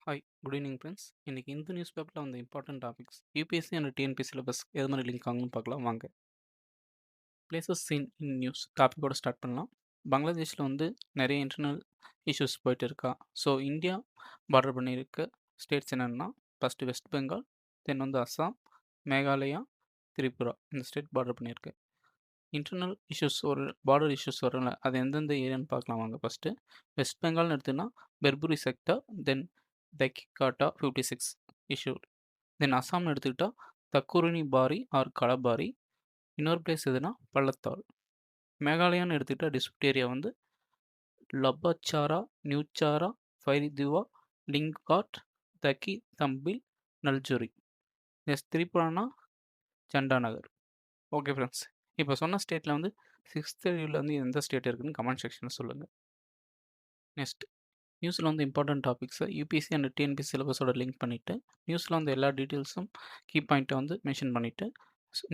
Hi, good evening friends. இன்னைக்கு Hindu news பேப்பரில் வந்த important topics UPSC and TNPSC syllabus எது மாதிரி லிங்க் ஆகும்னு பார்க்கலாம் வாங்க. பிளேசஸ் சீன் இன் நியூஸ் டாப்பிக்கோட ஸ்டார்ட் பண்ணலாம். பங்களாதேஷில் வந்து நிறைய இன்டர்னல் இஷ்யூஸ் போயிட்டு இருக்கா. ஸோ இந்தியா பார்டர் பண்ணியிருக்க ஸ்டேட்ஸ் என்னென்னா ஃபஸ்ட்டு வெஸ்ட் பெங்கால், தென் வந்து அஸ்ஸாம், மேகாலயா, திரிபுரா இந்த ஸ்டேட் பார்டர் பண்ணியிருக்கு. இன்டர்னல் இஷ்யூஸ் ஒரு பார்டர் இஷ்யூஸ் வரல, அது எந்தெந்த ஏரியான்னு பார்க்கலாம் வாங்க. ஃபஸ்ட்டு வெஸ்ட் பெங்கால்னு எடுத்தோன்னா பெர்புரி செக்டர், தென் தக்கிகாட்டா 56 இஷ்யூ. தென் அஸ்ஸாம்னு எடுத்துக்கிட்டால் தக்குருணி பாரி ஆர் கலபாரி. இன்னொரு பிளேஸ் எதுனா பள்ளத்தால். மேகாலயான்னு எடுத்துக்கிட்டால் டிஸ்ட்ரிக்ட் ஏரியா வந்து லப்பாச்சாரா, நியூச்சாரா, ஃபைரிதுவா, லிங்காட், தக்கி தம்பில், நல்ஜொரி. நெக்ஸ்ட் திரிபுரானா சண்டாநகர். ஓகே ஃப்ரெண்ட்ஸ், இப்போ சொன்ன ஸ்டேட்டில் வந்து 6th ஷெட்யூலில் வந்து எந்த ஸ்டேட் இருக்குன்னு கமெண்ட் செக்ஷனில் சொல்லுங்கள். நெக்ஸ்ட் நியூஸில் வந்து இம்பார்ட்டன்ட் டாபிக்ஸை யூபிஎஸ்சி அண்ட் டிஎன்பிஎஸ்சி சிலபஸோட லிங்க் பண்ணிவிட்டு நியூஸில் வந்து எல்லா டீட்டெயில்ஸும் கீ பாயிண்ட்டை வந்து மென்ஷன் பண்ணிவிட்டு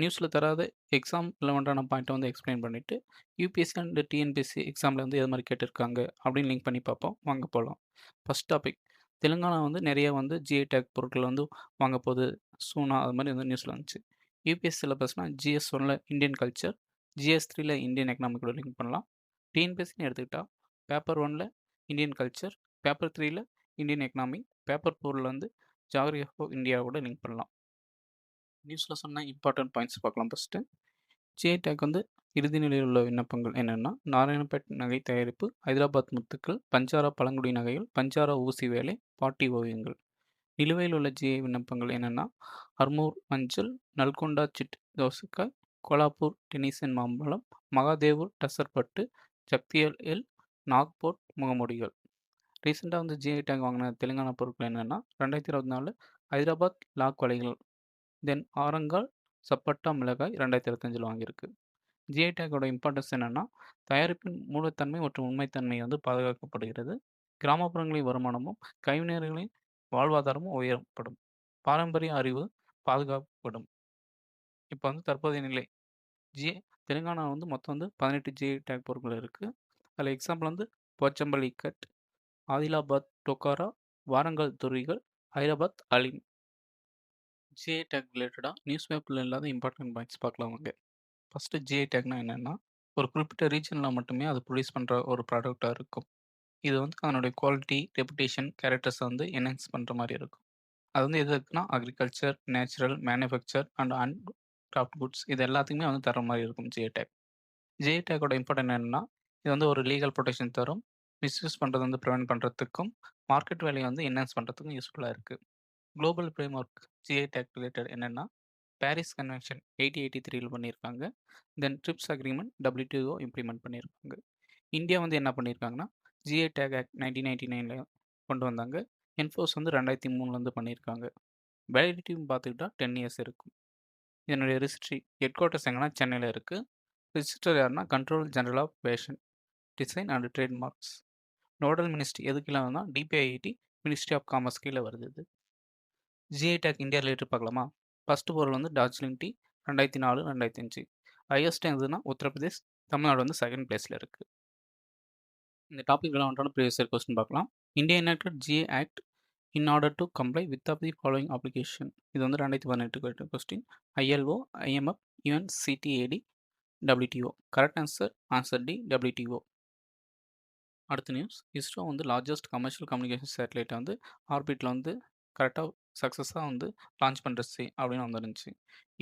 நியூஸில் தராத எக்ஸாம் ரிலவெண்ட்டான பாயிண்ட்டை வந்து எக்ஸ்பிளைன் பண்ணிவிட்டு யூபிஎஸ்சி அண்ட் டிஎன்பிஎஸ்சி எக்ஸாமில் வந்து எது மாதிரி கேட்டிருக்காங்க அப்படின்னு லிங்க் பண்ணி பார்ப்போம். வாங்க போகலாம். ஃபஸ்ட் டாபிக், தெலுங்கானா வந்து நிறைய வந்து ஜிஐ டேக் பொருட்கள் வந்து வாங்க போகுது சூனா, அது மாதிரி வந்து நியூஸில் வந்துச்சு. யூபிஎஸ்சி சிலபஸ்னால் ஜிஎஸ் ஒன்ல இந்தியன் கல்ச்சர், ஜிஎஸ் 3ல இந்தியன் எக்கனாமிக்கோட லிங்க் பண்ணலாம். டிஎன்பிஎஸ்சின்னு எடுத்துக்கிட்டால் பேப்பர் 1ல் இந்தியன் கல்ச்சர், பேப்பர் 3ல இந்தியன் எக்கனாமி, பேப்பர் 4ல் வந்து ஜாகிரபி ஆஃப் இந்தியாவோட லிங்க் பண்ணலாம். நியூஸில் சொன்ன இம்பார்ட்டன்ட் பாயிண்ட்ஸ் பார்க்கலாம். ஃபஸ்ட்டு ஜிஐ டேக் வந்து இறுதி நிலையில் உள்ள விண்ணப்பங்கள் என்னென்னா நாராயணபேட் நகை தயாரிப்பு, ஹைதராபாத் முத்துக்கள், பஞ்சாரா பழங்குடி நகைகள், பஞ்சாரா ஊசி வேலை, பாட்டி ஓவியங்கள். நிலுவையில் உள்ள ஜிஐ விண்ணப்பங்கள் என்னென்னா அர்மூர் மஞ்சள், நல்கொண்டா சிட் தோசைக்காய், கோலாப்பூர் டெனிசன் மாம்பழம், மகாதேவூர் டசர் பட்டு, ஜக்தியல் எல், நாக்போர்ட் முகமூடிகள். ரீசெண்டாக வந்து ஜிஐ டேக் வாங்கின தெலுங்கானா பொருட்கள் என்னென்னா 2024 ஹைதராபாத் லாக் வலைகள், தென் ஆரங்கால் சப்பட்டா மிளகாய் 2025 வாங்கியிருக்கு. ஜிஐ டேக்கோட இம்பார்ட்டன்ஸ் என்னென்னா தயாரிப்பின் மூலத்தன்மை மற்றும் உண்மைத்தன்மை வந்து பாதுகாக்கப்படுகிறது. கிராமப்புறங்களின் வருமானமும் கைவினைஞர்களின் வாழ்வாதாரமும் உயரப்படும். பாரம்பரிய அறிவு பாதுகாக்கப்படும். இப்போ வந்து தற்போதைய நிலை ஜிஐ தெலுங்கானா வந்து மொத்தம் வந்து 18 ஜிஐ டேக் பொருட்கள் இருக்குது. அதில் எக்ஸாம்பிள் வந்து போச்சம்பள்ளி கட், ஆதிலாபாத் டோக்காரா, வாரங்கல் துறிகள், ஹைதராபாத் அலிம். ஜிஐ டேக் ரிலேட்டடாக நியூஸ் பேப்பரில் இல்லாத இம்பார்ட்டன்ட் பாயிண்ட்ஸ் பார்க்கலாம் வாங்க. ஃபஸ்ட்டு ஜிஐ டேக்னா என்னென்னா ஒரு குறிப்பிட்ட ரீஜனில் மட்டுமே அது ப்ரொடியூஸ் பண்ணுற ஒரு ப்ராடக்டாக இருக்கும். இது வந்து அதனுடைய குவாலிட்டி, ரெப்புடேஷன், கேரக்டர்ஸை வந்து என்ஹான்ஸ் பண்ணுற மாதிரி இருக்கும். அது வந்து எது இருக்குன்னா agriculture, natural, manufacture and craft goods இது எல்லாத்துக்குமே வந்து தர மாதிரி இருக்கும் ஜிஐ டேக். ஜிஐ டேக்கோட இம்பார்ட்டன்ட் என்னென்னா இது வந்து ஒரு லீகல் ப்ரொடெக்ஷன் தரும், மிஸ்யூஸ் பண்ணுறது வந்து ப்ரிவென்ட் பண்ணுறதுக்கும், மார்க்கெட் வேலையை வந்து என்ஹான்ஸ் பண்ணுறதுக்கும் யூஸ்ஃபுல்லாக இருக்குது. Global frame work GI take related என்னென்னா பாரிஸ் கன்வென்ஷன் 1883 பண்ணியிருக்காங்க. தென் ட்ரிப்ஸ் அக்ரிமெண்ட் WTO இம்ப்ளிமெண்ட் பண்ணியிருக்காங்க. இந்தியா வந்து என்ன பண்ணியிருக்காங்கன்னா ஜிஐ டேக் ஆக்ட் 1999 கொண்டு வந்தாங்க. என்ஃபோர்ஸ் வந்து 2003 பண்ணியிருக்காங்க. வேலிடிட்டின்னு பார்த்துக்கிட்டா 10 இயர்ஸ் இருக்கும். இதனுடைய ரிஜிஸ்ட்ரி ஹெட் குவார்ட்டர்ஸ் எங்கன்னா சென்னையில் இருக்குது. ரிஜிஸ்டர் யாருன்னா control general of fashion design and trademarks. Nodal ministry எதுக்கு இல்லைன்னா டிபிஐடி மினிஸ்ட்ரி ஆஃப் காமர்ஸ் கீழே வருது இது. ஜிஐ டேக் இந்தியா ரிலேட்டட் பார்க்கலாமா? ஃபஸ்ட்டு பொருள் வந்து டார்ஜிலிங் டீ 2004 2005. ஹையஸ்ட் எதுனா உத்தரப்பிரதேஷ், தமிழ்நாடு வந்து செகண்ட் பிளேஸில் இருக்குது. இந்த topic relevant previous year question பார்க்கலாம். India enacted GI act in order to comply with of the following application. இது வந்து 2018 question. ILO, IMF, UNCTAD, WTO. Correct answer D, WTO. அடுத்த நியூஸ், இஸ்ரோ வந்து லார்ஜஸ்ட் கமர்ஷியல் கம்யூனிகேஷன் சேட்டலைட்டை வந்து ஆர்பிட்டில் வந்து கரெக்டாக சக்ஸஸாக வந்து லான்ச் பண்ணுறச்சு அப்படின்னு வந்துருந்துச்சு.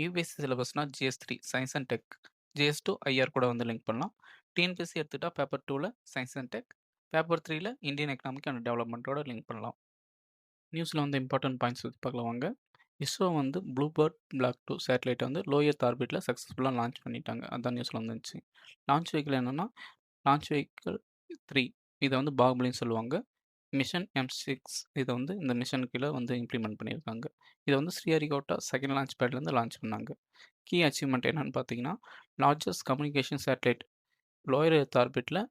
யூபிஎஸ்சி சிலபஸ்னால் GS3 science and tech, GS2 IR கூட வந்து லிங்க் பண்ணலாம். டிஎன்பிஎஸ்சி எடுத்துகிட்டால் பேப்பர் 2ல் சயின்ஸ் அண்ட் டெக், பேப்பர் 3ல் இந்தியன் எக்கனாமிக் அண்ட் டெவலப்மெண்ட்டோட லிங்க் பண்ணலாம். நியூஸில் வந்து இம்பார்ட்டன்ட் பாயிண்ட்ஸ் பற்றி பார்க்கலாம் வாங்க. இஸ்ரோ வந்து ப்ளூபர்ட் பிளாக் 2 சேட்டலைட்டை வந்து லோ எர்த் ஆர்பிட்டில் சக்ஸஸ்ஃபுல்லாக லான்ச் பண்ணிட்டாங்க. அதுதான் நியூஸில் வந்துருந்துச்சு. லான்ச் வெஹிக்கிள் என்னென்னா லான்ச் வெஹிக்கிள் 3, இதை வந்து பாகுபலின்னு சொல்லுவாங்க. மிஷன் M6 இதை வந்து இந்த மிஷன் கீழே வந்து இம்ப்ளிமெண்ட் பண்ணியிருக்காங்க. இதை வந்து ஸ்ரீஹரிகோட்டா செகண்ட் லான்ச் பேட்லேருந்து லான்ச் பண்ணாங்க. கீ அச்சீவ்மெண்ட் என்னென்னு பார்த்தீங்கன்னா largest communication satellite lower earth ஆர்பிட்டில்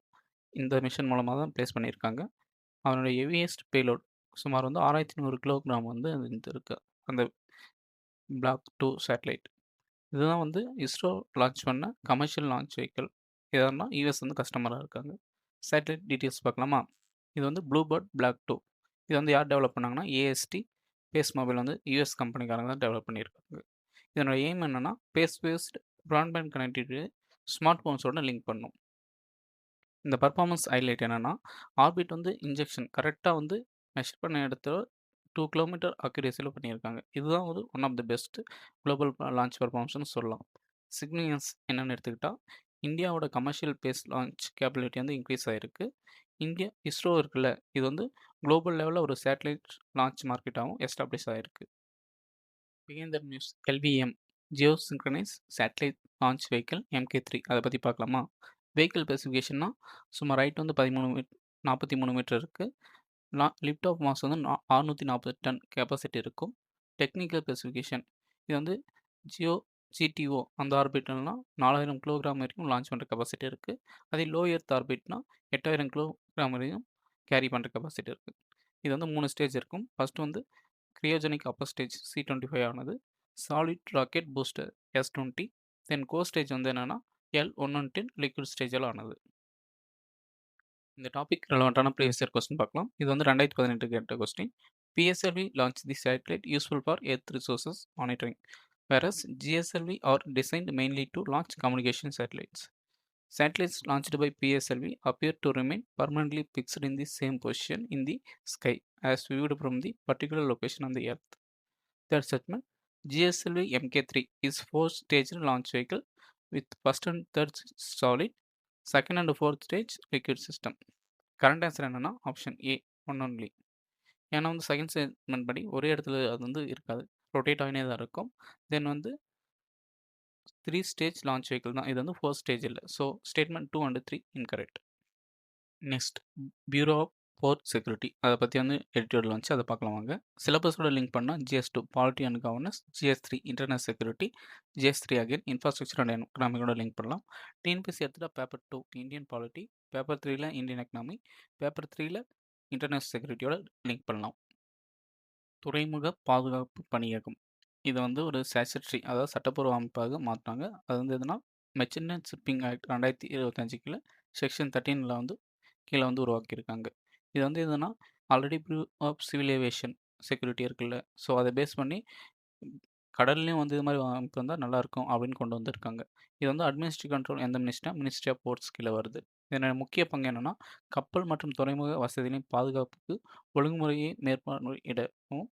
இந்த மிஷன் மூலமாக தான் ப்ளேஸ் பண்ணியிருக்காங்க. அதனுடைய ஹெவியஸ்ட் பேலோட் சுமார் வந்து 6100 கிலோகிராம் வந்து இருக்கு அந்த பிளாக் 2 சேட்டலைட். இதுதான் வந்து இஸ்ரோ லான்ச் பண்ண கமர்ஷியல் லான்ச் வெஹிக்கிள். இதெல்லாம் யூஎஸ் வந்து கஸ்டமராக இருக்காங்க. சேட்டலைட் டீட்டெயில்ஸ் பார்க்கலாமா? இது வந்து ப்ளூபர்ட் பிளாக் 2 இது வந்து யார் டெவலப் பண்ணாங்கன்னா, ஏஎஸ்டி பேஸ் மொபைல் வந்து யுஎஸ் கம்பெனிக்காரங்க தான் டெவலப் பண்ணியிருக்காங்க. இதனோட எய்ம் என்னன்னா, space based broadband connectivity smart ஃபோன்ஸோட லிங்க் பண்ணும். இந்த பெர்ஃபார்மன்ஸ் ஹைலைட் என்னன்னா, ஆர்பிட் வந்து இன்ஜெக்ஷன் கரெக்ட்டா வந்து மெஷர் பண்ண இடத்துல 2 கிலோமீட்டர் அக்யூரேசில பண்ணியிருக்காங்க. இதுதான் வந்து one of the best global launch பெர்ஃபார்மன்ஸ்னு சொல்லலாம். சிக்னிஃபிகன்ஸ் என்னன்னு எடுத்துக்கிட்டா, இந்தியாவோட கமர்ஷியல் பேஸ் லான்ச் கேப்பபிலிட்டி வந்து இன்க்ரீஸ் ஆயிருக்கு. இந்தியா இஸ்ரோ இருக்குல்ல, இது வந்து குளோபல் லெவல்ல ஒரு சேட்டலைட் லான்ச் மார்க்கெட்டாவும் எஸ்டாப்ளிஷ் ஆயிருக்கு. பிகேந்தர் news LVM geo synchronise satellite launch vehicle MK3 அதை பற்றி பார்க்கலாமா? வெஹிக்கிள் ஸ்பெசிஃபிகேஷன்னா சுமார் ஹைட் வந்து 43 மீட்டர் இருக்குது. லிஃப்ட் ஆஃப் மாஸ் வந்து 640 டன் கெப்பாசிட்டி இருக்கும். டெக்னிக்கல் ஸ்பெசிஃபிகேஷன் இது வந்து ஜியோ ஜிடிஓ அந்த ஆர்பிட்லாம் 4000 கிலோகிராம் வரைக்கும் லான்ச் பண்ணுற கெப்பாசிட்டி இருக்குது. அதே லோ எர்த் ஆர்பிட்னா 8000 கிலோகிராம் வரையும் கேரி பண்ணுற கெப்பாசிட்டி இருக்குது. இது வந்து 3 ஸ்டேஜ் இருக்கும். ஃபர்ஸ்ட் வந்து கிரியோஜெனிக் அப்பர் ஸ்டேஜ் C25 ஆனது, சாலிட் ராக்கெட் பூஸ்டர் S20, தென் கோ ஸ்டேஜ் வந்து என்னென்னா L110 லிக்விட் ஸ்டேஜில் ஆனது. இந்த டாபிக் ரெலவெண்ட்டான ப்ரீவியஸ் இயர் கொஸ்டின் பார்க்கலாம். இது வந்து 2018 கேட்ட question. PSLV launched the satellite useful for Earth resources monitoring, whereas GSLV are designed mainly to launch communication satellites. Satellites launched by PSLV appear to remain permanently fixed in the same position in the sky as viewed from the particular location on the Earth. Third segment, GSLV MK3 is four-stage launch vehicle with first and third solid, second and fourth stage liquid system. Current answer என்னன்னா option ஏ one only. ஏன்னா வந்து second statement படி ஒரே இடத்துல அது வந்து இருக்காது, rotate ஆகினே தான் இருக்கும். தென் வந்து 3 ஸ்டேஜ் லான்ச் வெஹிக்கிள் தான், இது வந்து 4 ஸ்டேஜ் இல்லை. So statement 2 and 3 incorrect. Next, bureau of port security அதை பற்றி வந்து எடிட்டோரியல் வந்துச்சு, அதை பார்க்கலாம் வாங்க. சிலபஸோட லிங்க் பண்ணால் GS2 polity and governance, GS3 internal security, GS3 again infrastructure and எக்கனாமிக்கோட லிங்க் பண்ணலாம். டிஎன்பிஎஸ்சி எடுத்துகிட்டா பேப்பர் 2 இந்தியன் பாலிட்டி, பேப்பர் 3ல இந்தியன் எக்கனாமி, பேப்பர் 3ல இன்டர்நேஷனல் செக்யூரிட்டியோட லிங்க் பண்ணலாம். துறைமுக பாதுகாப்பு பணியகம் இது வந்து ஒரு ஸ்டாச்சுட்டரி, அதாவது சட்டப்பூர்வ அமைப்பாக மாற்றினாங்க. அது வந்து எதுனா மெர்ச்சன்ட் ஷிப்பிங் ஆக்ட் 2025 கீழே செக்ஷன் 13ல் வந்து கீழே வந்து உருவாக்கியிருக்காங்க. இது வந்து எதுனா already bureau of civil aviation security இருக்குல்ல, ஸோ அதை பேஸ் பண்ணி கடல்லையும் வந்து இது மாதிரி அமைப்பு வந்தால் நல்லாயிருக்கும் அப்படின்னு கொண்டு வந்திருக்காங்க. இது வந்து அட்மினிஸ்ட்ரேட்டிவ் கண்ட்ரோல் எந்த மினிஸ்ட்ரியா, மினிஸ்ட்ரி ஆஃப் போர்ட்ஸ் கீழே வருது. இதனோட முக்கிய பங்கு என்னென்னா, கப்பல் மற்றும் துறைமுக வசதிகளின் பாதுகாப்புக்கு ஒழுங்குமுறையை மேற்பார்வையிடவும்,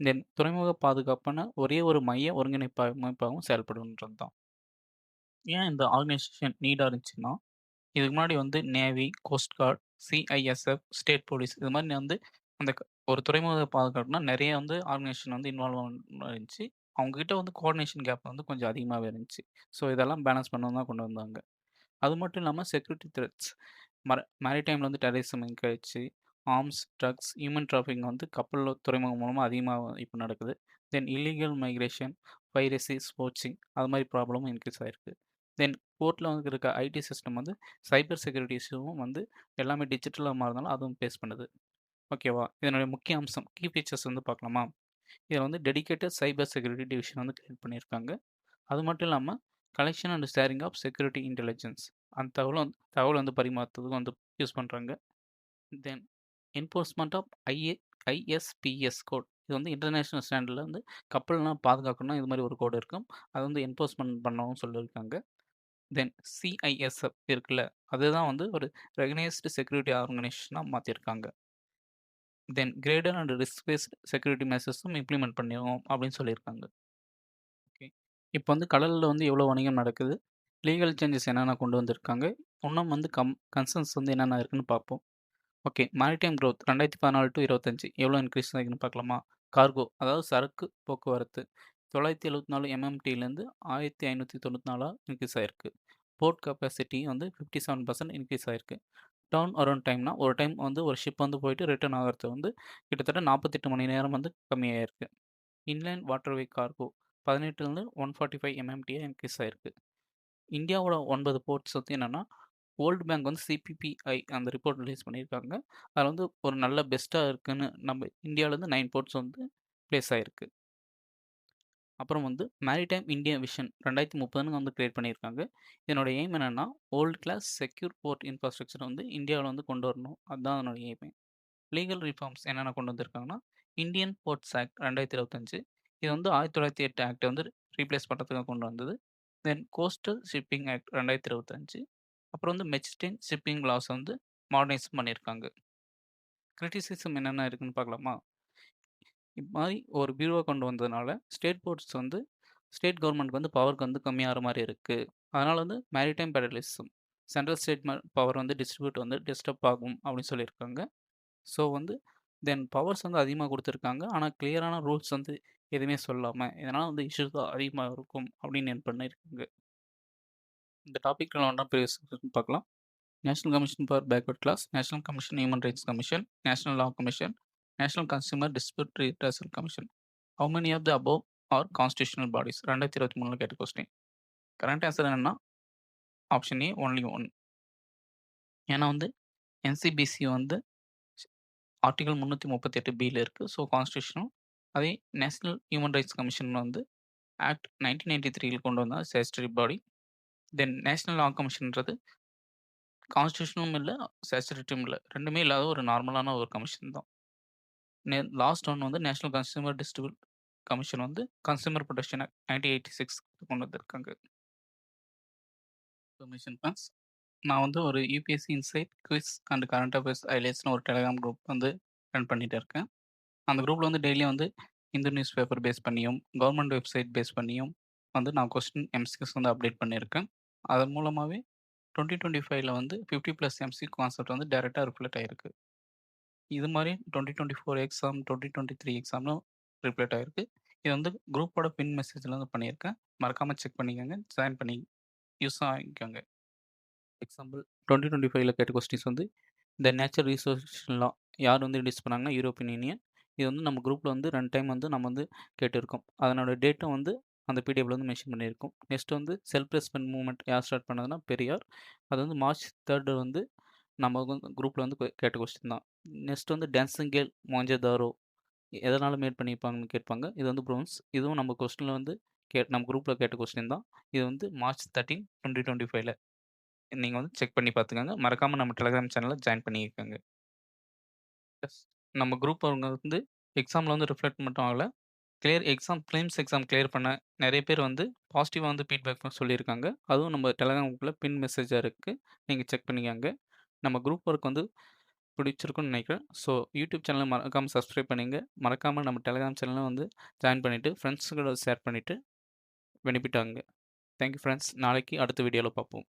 தென் துறைமுக பாதுகாப்பான ஒரே ஒரு மைய ஒருங்கிணைப்பு அமைப்பாகவும் செயல்படுன்றது தான். ஏன் இந்த ஆர்கனைசேஷன் நீடாக இருந்துச்சுன்னா, இதுக்கு முன்னாடி வந்து navy, cost card, CISF, state police இது மாதிரி வந்து அந்த ஒரு துறைமுக பாதுகாப்புனா நிறைய வந்து ஆர்கனைசேஷன் வந்து இன்வால்வ் இருந்துச்சு. அவங்ககிட்ட வந்து கோஆர்டினேஷன் கேப் வந்து கொஞ்சம் அதிகமாகவே இருந்துச்சு. ஸோ இதெல்லாம் பேலன்ஸ் பண்ணவும் தான் கொண்டு வந்தாங்க. அது மட்டும் இல்லாமல் செக்யூரிட்டி த்ரெட்ஸ், மேரிடைமில் வந்து terrorism encourage, arms, drugs, human trafficking வந்து கப்பல் துறைமுகம் மூலமாக அதிகமாக இப்போ நடக்குது. தென் இல்லீகல் மைக்ரேஷன், பைரசி, ஸ்போர்ட்சிங் அது மாதிரி ப்ராப்ளமும் இன்க்ரீஸ் ஆகிருக்கு. தென் போர்ட்டில் வந்து இருக்க ஐடி சிஸ்டம் வந்து சைபர் செக்யூரிட்டி இஷ்யூவும் வந்து எல்லாமே டிஜிட்டலாக மாறினாலும் அதுவும் ஃபேஸ் பண்ணுது. ஓகேவா? இதனுடைய முக்கிய அம்சம் கீ ஃபீச்சர்ஸ் வந்து பார்க்கலாமா? இதில் வந்து டெடிகேட்டட் சைபர் செக்யூரிட்டி டிவிஷன் வந்து கிரியேட் பண்ணியிருக்காங்க. அது மட்டும் இல்லாமல் collection and sharing of security intelligence அந்த தகவல் வந்து பரிமாற்றத்துக்கு வந்து யூஸ் பண்ணுறாங்க. Then enforcement of ISPS code, இது வந்து இன்டர்நேஷ்னல் ஸ்டாண்டர்டில் வந்து கப்பல்லாம் பாதுகாக்கணும்னா இது மாதிரி ஒரு கோடு இருக்கும், அதை வந்து என்ஃபோர்ஸ்மெண்ட் பண்ணவும் சொல்லியிருக்காங்க. தென் CISF இருக்குல்ல, அதுதான் வந்து ஒரு ரெகனைஸ்டு செக்யூரிட்டி ஆர்கனைசேஷனாக மாற்றிருக்காங்க. Then greater and risk based security மெஷர்ஸும் இம்ப்ளிமெண்ட் பண்ணிடுவோம் அப்படின்னு சொல்லியிருக்காங்க. ஓகே, இப்போ வந்து கடலில் வந்து எவ்வளோ வணிகம் நடக்குது, லீகல் சேஞ்சஸ் என்னென்ன கொண்டு வந்திருக்காங்க, இன்னும் வந்து கன்சர்ன்ஸ் வந்து என்னென்ன இருக்குன்னு பார்ப்போம். ஓகே, மேரிடைம் க்ரோத் 2014 to 25 எவ்வளோ இன்க்ரீஸ் ஆகிருக்குன்னு பார்க்கலாமா? கார்கோ அதாவது சரக்கு போக்குவரத்து 974 MMTலேருந்து 1594 இன்க்ரீஸ் ஆகிருக்கு. போர்ட் கெப்பாசிட்டி வந்து 57% இன்க்ரீஸ் ஆகிருக்கு. டர்ன் அரௌண்ட் டைம்னா ஒரு டைம் வந்து ஒரு ஷிப் வந்து போயிட்டு ரிட்டர்ன் ஆகிறது வந்து கிட்டத்தட்ட 48 மணி நேரம் வந்து கம்மியாயிருக்கு. இன்லைன் வாட்டர்வே கார்கோ 18லேருந்து 145 MMT இன்க்ரீஸ் ஆகிருக்கு. இந்தியாவோட 9 போர்ட்ஸ் வந்து என்னென்னா, வேர்ல்டு பேங்க் வந்து CPPI அந்த ரிப்போர்ட் ரிலீஸ் பண்ணியிருக்காங்க. அதில் வந்து ஒரு நல்ல பெஸ்ட்டாக இருக்குன்னு நம்ம இந்தியாவிலேருந்து 9 போர்ட்ஸ் வந்து ப்ளேஸ் ஆகிருக்கு. அப்புறம் வந்து மேரிடைம் இந்தியா விஷன் 2030ன்னு வந்து கிரியேட் பண்ணியிருக்காங்க. இதனோட எய்ம் என்னென்னா, world class secure port infrastructure வந்து இந்தியாவில் வந்து கொண்டு வரணும், அதுதான் அதனோட எய்மே. லீகல் ரிஃபார்ம்ஸ் என்னென்ன கொண்டு வந்திருக்காங்கன்னா, இந்தியன் போர்ட்ஸ் ஆக்ட் 2025 இது வந்து 1908 ஆக்ட்ட வந்து ரீப்ளேஸ் பண்றதுக்காக கொண்டு வந்தது. தென் கோஸ்டல் ஷிப்பிங் ஆக்ட் 2025 அப்புறம் வந்து மெர்ச்சன்ட் ஷிப்பிங் லாஸ் வந்து மாடர்னைஸ் பண்ணியிருக்காங்க. கிரிட்டிசிசம் என்னென்ன இருக்குன்னு பார்க்கலாமா? இம்மாரி ஒரு பியூரோ கொண்டு வந்ததுனால, ஸ்டேட் போர்ட்ஸ் வந்து ஸ்டேட் கவர்மெண்ட்க்கு வந்து பவருக்கு வந்து கம்மியாகிற மாரி இருக்கு. அதனால வந்து maritime federalism central state power வந்து டிஸ்ட்ரிபியூட் வந்து டிஸ்டர்ப் ஆகும் அப்படின்னு சொல்லியிருக்காங்க. ஸோ வந்து தென் பவர்ஸ் வந்து அதிகமா குடுத்துருக்காங்க. ஆனா கிளியரான ரூல்ஸ் வந்து எதுவுமே சொல்லாம, இதனால வந்து இஷ்யூஸ் தான் அதிகமா இருக்கும் அப்படின்னு என் பண்ணியிருக்காங்க. இந்த டாபிக்ல ஒன்றா பார்க்கலாம். National commission for backward class, national commission human rights commission, national law commission, national consumer dispute redressal commission. How many of the above are constitutional bodies? 2023ல கேட்ட கொஸ்டின். கரெக்ட் ஆன்சர் என்னன்னா, ஆப்ஷன் ஏ ஒன்லி 1. ஏன்னா வந்து NCBC வந்து article 338 இருக்கு. So constitutional. அதே national human rights commission வந்து act 1993ல கொண்டு வந்த ஸ்டேச்சுட்டரி பாடி. தென் நேஷனல் லா கமிஷன்ன்றது கான்ஸ்டிடியூஷனும் இல்ல, ஸ்டாச்சுட்டரியும் இல்ல. 2மே இல்லாத ஒரு நார்மலான ஒரு கமிஷன் தான். லாஸ்ட் ஒன் வந்து நேஷனல் கன்சியூமர் டிஸ்ட்ரிபியூட் கமிஷன் வந்து கன்சியூமர் ப்ரொடெக்ஷன் ஆக்ட் 1986 கொண்டு வந்திருக்காங்க. Permission pass. நான் வந்து ஒரு UPSC insight quiz and current affairs ஹைலைட்ஸ்னு ஒரு டெலிகிராம் குரூப் வந்து ரன் பண்ணிட்டு இருக்கேன். அந்த குரூப்ல வந்து டெய்லியும் வந்து இந்து நியூஸ் பேப்பர் பேஸ் பண்ணியும், கவர்மெண்ட் வெப்சைட் பேஸ் பண்ணியும் வந்து நான் கொஸ்டின் எம்சிக்யூஸ் வந்து அப்டேட் பண்ணியிருக்கேன். அதன் மூலமாவே 2025ல வந்து 50+ எம்சிக்யூ கான்செப்ட் வந்து டைரக்ட்டா ரிஃப்ளெக்ட் ஆயிருக்கு. இது மாரி 2024 எக்ஸாம், 2023 எக்ஸாம்லும் ரிப்ளேட் ஆயிருக்கு. இது வந்து குரூப்போட பின் மெசேஜ்ல வந்து பண்ணியிருக்கேன். மறக்காம செக் பண்ணிக்கங்க. ஜாயின் பண்ணி யூஸ் ஆகிக்கோங்க. எக்ஸாம்பிள் 2025ல கேட்ட கொஸ்டின்ஸ் வந்து இந்த நேச்சுரல் ரிசோர்ஸ் லா யார் வந்து இன்ட்ரோடியூஸ் பண்ணாங்கன்னா, யூரோப்பியன் யூனியன். இது வந்து நம்ம குரூப்ல வந்து 2 டைம் வந்து நம்ம வந்து கேட்டிருக்கோம். அதனோட டேட்டும் வந்து அந்த பிடிஎஃப்ல வந்து மென்ஷன் பண்ணியிருக்கோம். நெக்ஸ்ட் வந்து செல்ஃப் ரெஸ்பெக்ட் மூவ்மெண்ட் யார் ஸ்டார்ட் பண்ணதுன்னா பெரியார். அது வந்து மார்ச் 3 வந்து நம்ம வந்து குரூப்ல வந்து கேட்ட கொஸ்டின் தான். நெக்ஸ்ட் வந்து டான்சிங் கேர்ள் மொஹஞ்சதாரோ எதனால மேட் பண்ணியிருப்பாங்கன்னு கேட்பாங்க. இது வந்து ப்ரோன்ஸ். இதுவும் நம்ம கொஸ்டின்ல வந்து நம்ம குரூப்ல கேட்ட கொஸ்டின் தான். இது வந்து மார்ச் 13, 2025ல நீங்க வந்து செக் பண்ணி பார்த்துக்கோங்க. மறக்காம நம்ம டெலிகிராம் சேனல்ல ஜாயின் பண்ணிக்கோங்க. எஸ். நம்ம குரூப் அவங்க வந்து எக்ஸாம்ல வந்து ரிஃப்ளெக்ட் மட்டும் ஆகல. பிலிம்ஸ் எக்ஸாம் கிளியர் பண்ண நெறைய பேர் வந்து பாசிட்டிவா வந்து ஃபீட்பேக் சொல்லியிருக்காங்க. அதுவும் நம்ம டெலிகிராம் குரூப்ல பின் மெசேஜா இருக்கு. நீங்க செக் பண்ணிக்கோங்க. நம்ம குரூப் ஒர்க் வந்து பிடிச்சிருக்கும்னு நினைக்கிறேன். ஸோ யூடியூப் சேனல மறக்காம சப்ஸ்கிரைப் பண்ணிங்க. மறக்காம நம்ம டெலிகிராம் சேனல வந்து ஜாயின் பண்ணிட்டு, ஃப்ரெண்ட்ஸ் கூட ஷேர் பண்ணிட்டு பெனிஃபிட் ஆகுங்க. Thank you friends. நாளைக்கு அடுத்த வீடியோல பார்ப்போம்.